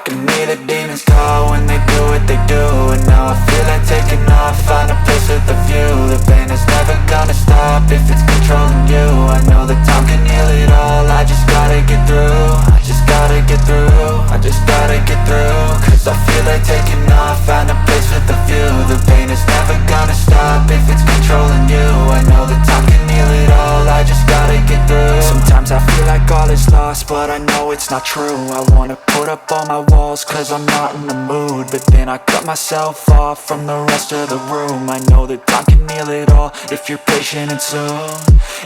can hear the demons call when they do what they do. And now I feel like taking off, find a place with a view. The pain is never gonna stop if it's controlling you. I know that time can heal it all, I just gotta get through. I just gotta get through, I just gotta get through. Cause I feel like taking off, find a place with a view. The pain is never gonna stop if it's controlling you. I know that time can heal it all, I just gotta get through. Sometimes I feel like all is lost, but I know it's not true. I wanna put up all my walls cause I'm not in the mood, but then I cut myself off from the rest of the room. I know that time can heal it all if you're patient and soon.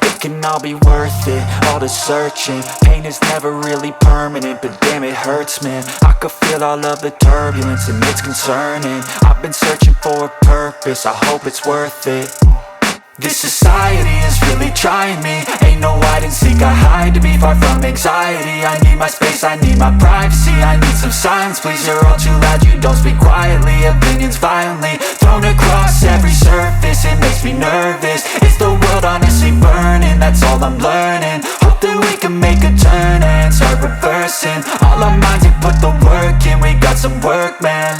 It can all be worth it, all the searching. Pain is never really permanent, but damn it hurts, man. I could feel all of the turbulence and it's concerning. I've been searching for a purpose, I hope it's worth it. This society is really trying me. Ain't no hide and seek, I hide to be far from anxiety. I need my space, I need my privacy. I need some silence, please, you're all too loud. You don't speak quietly, opinions violently thrown across every surface. It makes me nervous, it's the world honestly burning. That's all I'm learning, hope that we can make a turn and start reversing. All our minds, we put the work in, we got some work, man.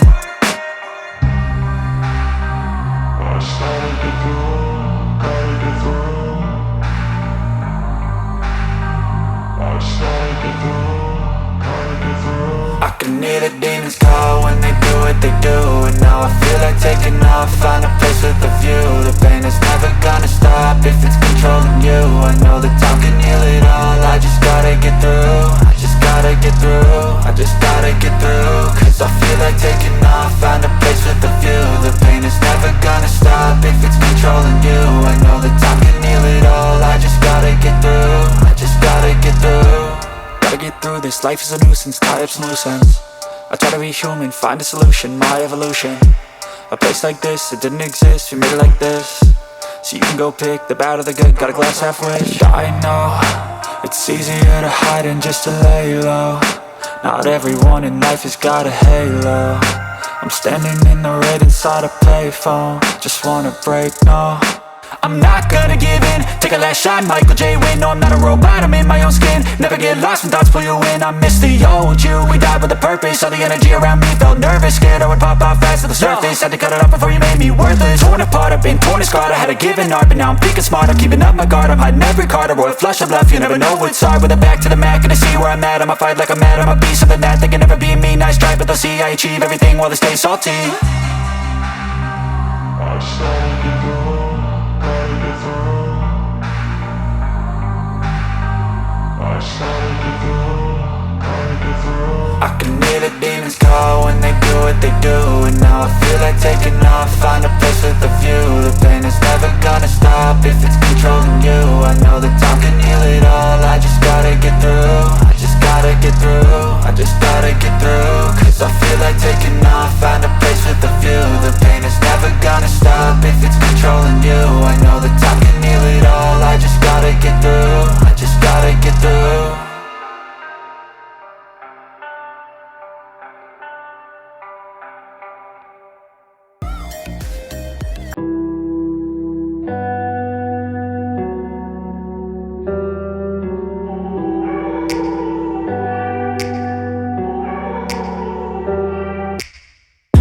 I can hear the demons call when they do what they do. And now I feel like taking off, find a place with a view. The pain is never gonna stop if it's controlling you. I know that time can heal it all, I just gotta get through. I just gotta get through, I just gotta get through. Cause I feel like taking off, find a place with a view. The pain is never gonna stop if it's controlling you. I know that time can heal it all, I just gotta get through. I just gotta get through. Gotta get through this, life is a nuisance, tie up some loose ends. I try to be human, find a solution, my evolution. A place like this, it didn't exist, we made it like this. So you can go pick the bad or the good, got a glass halfway. I know, it's easier to hide than just to lay low. Not everyone in life has got a halo. I'm standing in the red inside a payphone, just wanna break, no. I'm not gonna give in, take a last shot, Michael J. Win. No, I'm not a robot, I'm in my own skin. Never get lost when thoughts pull you in. I miss the old you, we died with a purpose. All the energy around me felt nervous, scared I would pop off fast to the surface. Had to cut it off before you made me worthless. Torn apart, I've been torn and scarred. I had a given art, but now I'm thinking smart. I'm keeping up my guard, I'm hiding every card. A royal flush of love, you never know what's hard. With a back to the mat, gonna see where I'm at. I'ma fight like I'm mad, I'ma be something that they can never be me. Nice try, but they'll see I achieve everything while they stay salty. I can hear the demons call when they do what they do. And now I feel like taking off, find a place with a view. The pain is never gonna stop if it's controlling you. I know that time can heal it all, I just gotta get through. I just gotta get through, I just gotta get through. Cause I feel like taking off, find a place with a view. The pain is never gonna stop if it's controlling you. I know that time can heal it all, I just gotta get through. I just gotta get through.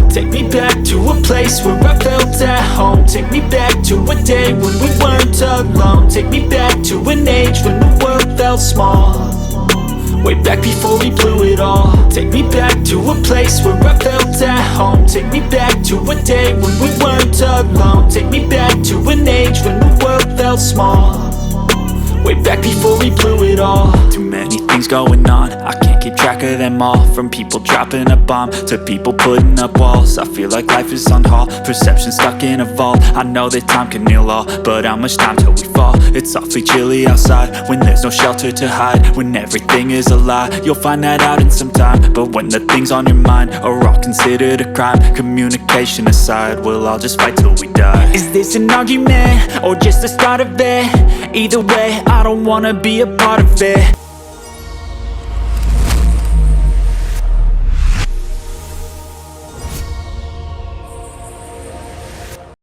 Take me back to a place where I felt at home. Take me back to a day when we weren't alone. Take me back to an age when the world felt small. Way back before we blew it all. Take me back to a place where I felt at home. Take me back to a day when we weren't alone. Take me back to an age when the world felt small. Way back before we blew it all. Too many things going on, I can't keep track of them all. From people dropping a bomb to people putting up walls. I feel like life is on hold, perception stuck in a vault. I know that time can heal all, but how much time till we fall? It's awfully chilly outside, when there's no shelter to hide. When everything is a lie, you'll find that out in some time. But when the things on your mind are all considered a crime, communication aside, we'll all just fight till we die. Is this an argument, or just the start of it? Either way, I don't wanna be a part of it.